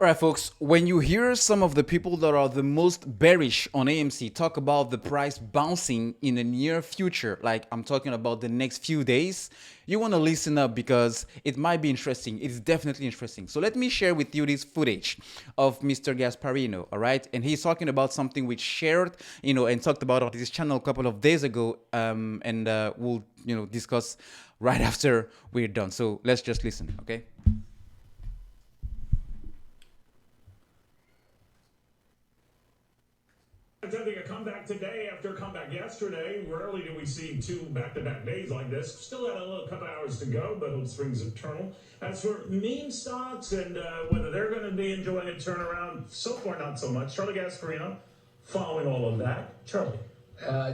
All right, folks, when you hear some of the people that are the most bearish on AMC talk about the price bouncing in the near future, like I'm talking about the next few days, you want to listen up because it might be interesting. It's definitely interesting. So let me share with you this footage of Mr. Gasparino, all right? And he's talking about something we shared, and talked about on this channel a couple of days ago, and we'll, discuss right after we're done. So let's just listen, okay? Attempting a comeback today after a comeback yesterday. Rarely do we see two back-to-back days like this. Still got a little couple hours to go, but hope springs eternal. As for meme stocks and whether they're going to be enjoying a turnaround, so far not so much. Charlie Gasparino following all of that. Charlie.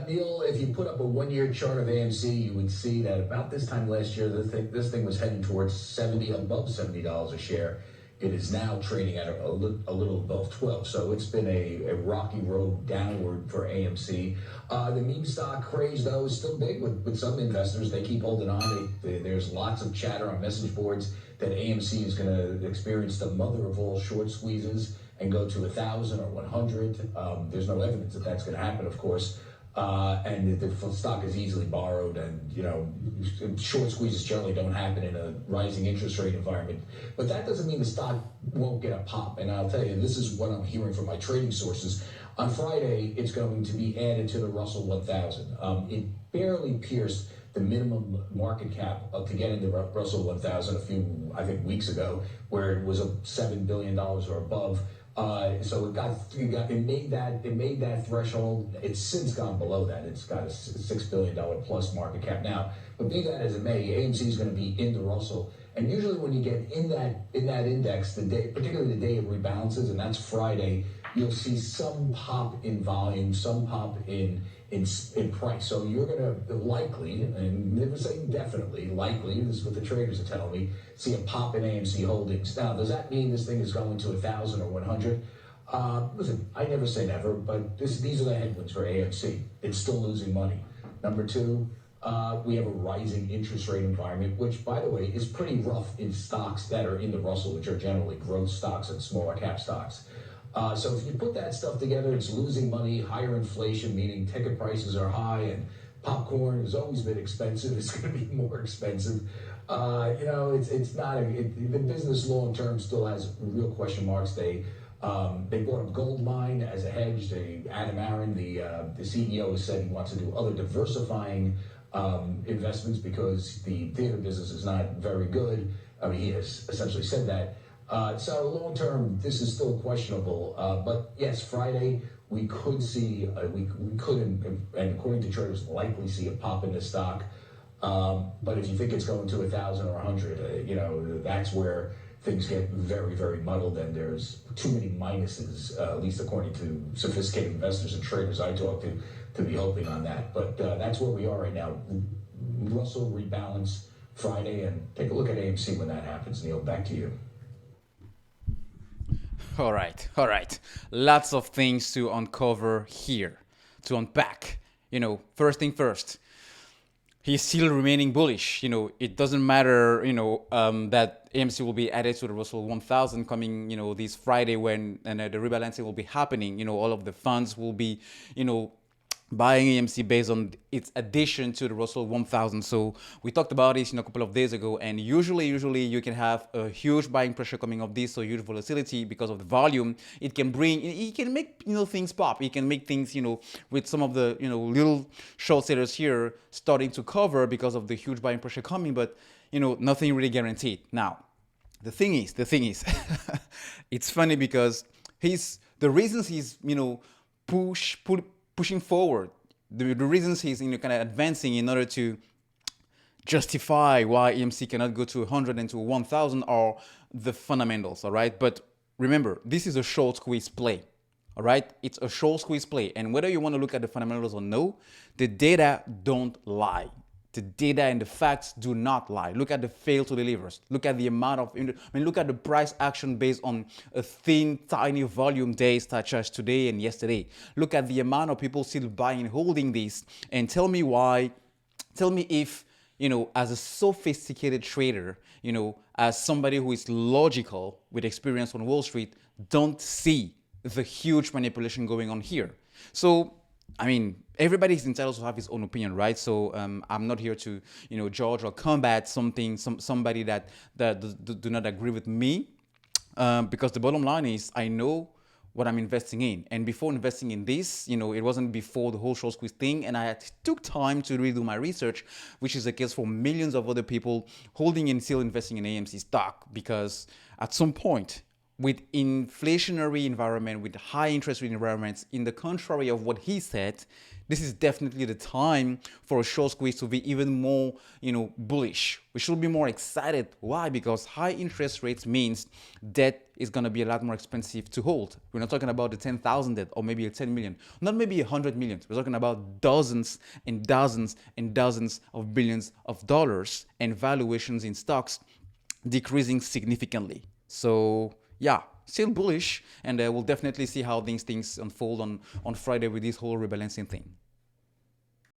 Neil, if you put up a one-year chart of AMC, you would see that about this time last year, this thing was heading towards above $70 a share. It is now trading at a little above 12. So it's been a rocky road downward for AMC. The meme stock craze, though, is still big with some investors. They keep holding on. There's lots of chatter on message boards that AMC is going to experience the mother of all short squeezes and go to 1,000 or 100. There's no evidence that that's going to happen, of course. And the stock is easily borrowed, and short squeezes generally don't happen in a rising interest rate environment. But that doesn't mean the stock won't get a pop. And I'll tell you, this is what I'm hearing from my trading sources. On Friday, it's going to be added to the Russell 1000. It barely pierced the minimum market cap to get into Russell 1000 a few, I think, weeks ago, where it was $7 billion or above. So it made that threshold. It's since gone below that. It's got a $6 billion plus market cap now. But be that as it may, AMC is going to be in the Russell. And usually when you get in that index, particularly the day it rebalances, and that's Friday, you'll see some pop in volume, some pop in price. So you're going to likely, and never saying definitely, likely, this is what the traders are telling me, see a pop in AMC holdings. Now, does that mean this thing is going to 1,000 or 100? Listen, I never say never, but these are the headwinds for AMC. It's still losing money. Number two, we have a rising interest rate environment, which, by the way, is pretty rough in stocks that are in the Russell, which are generally growth stocks and smaller cap stocks. So if you put that stuff together, it's losing money, higher inflation, meaning ticket prices are high, and popcorn has always been expensive. It's going to be more expensive. It's not the business long term still has real question marks. They bought a gold mine as a hedge. Adam Aaron, the CEO, has said he wants to do other diversifying investments because the theater business is not very good. I mean, he has essentially said that. So long term, this is still questionable. But yes, Friday we could see, we could, and according to traders, likely see a pop in the stock. But if you think it's going to 1,000 or 100, that's where things get very, very muddled, and there's too many minuses, at least according to sophisticated investors and traders I talk to be hoping on that. But that's where we are right now. Russell rebalance Friday, and take a look at AMC when that happens. Neil, back to you. All right. Lots of things to uncover here, to unpack. First thing first, he's still remaining bullish. It doesn't matter, that AMC will be added to the Russell 1000 coming, this Friday when the rebalancing will be happening. All of the funds will be, buying AMC based on its addition to the Russell 1000. So we talked about this a couple of days ago, and usually you can have a huge buying pressure coming off this, so huge volatility because of the volume. It can make things pop. It can make things with some of the little short sellers here starting to cover because of the huge buying pressure coming, but nothing really guaranteed. Now, the thing is, it's funny because the reasons he's pushing forward, the reasons he's kind of advancing in order to justify why AMC cannot go to 100 and to 1,000 are the fundamentals, all right? But remember, this is a short squeeze play, all right? It's a short squeeze play, and whether you want to look at the fundamentals or no, the data don't lie. The data and the facts do not lie. Look at the fail to delivers. Look at the amount of, look at the price action based on a thin, tiny volume days such as today and yesterday. Look at the amount of people still buying and holding this, and tell me if as a sophisticated trader, as somebody who is logical with experience on Wall Street, don't see the huge manipulation going on here. So, I mean, everybody is entitled to have his own opinion, right? So I'm not here to, judge or combat somebody that do not agree with me, because the bottom line is I know what I'm investing in. And before investing in this, it wasn't before the whole short squeeze thing. And I took time to really do my research, which is the case for millions of other people holding and still investing in AMC stock, because at some point, with inflationary environment, with high interest rate environments, in the contrary of what he said, this is definitely the time for a short squeeze to be even more, bullish. We should be more excited. Why? Because high interest rates means debt is going to be a lot more expensive to hold. We're not talking about the 10,000 debt or maybe a 10 million, not maybe 100 million. We're talking about dozens and dozens and dozens of billions of dollars, and valuations in stocks decreasing significantly. So yeah, still bullish, and we'll definitely see how these things unfold on Friday with this whole rebalancing thing.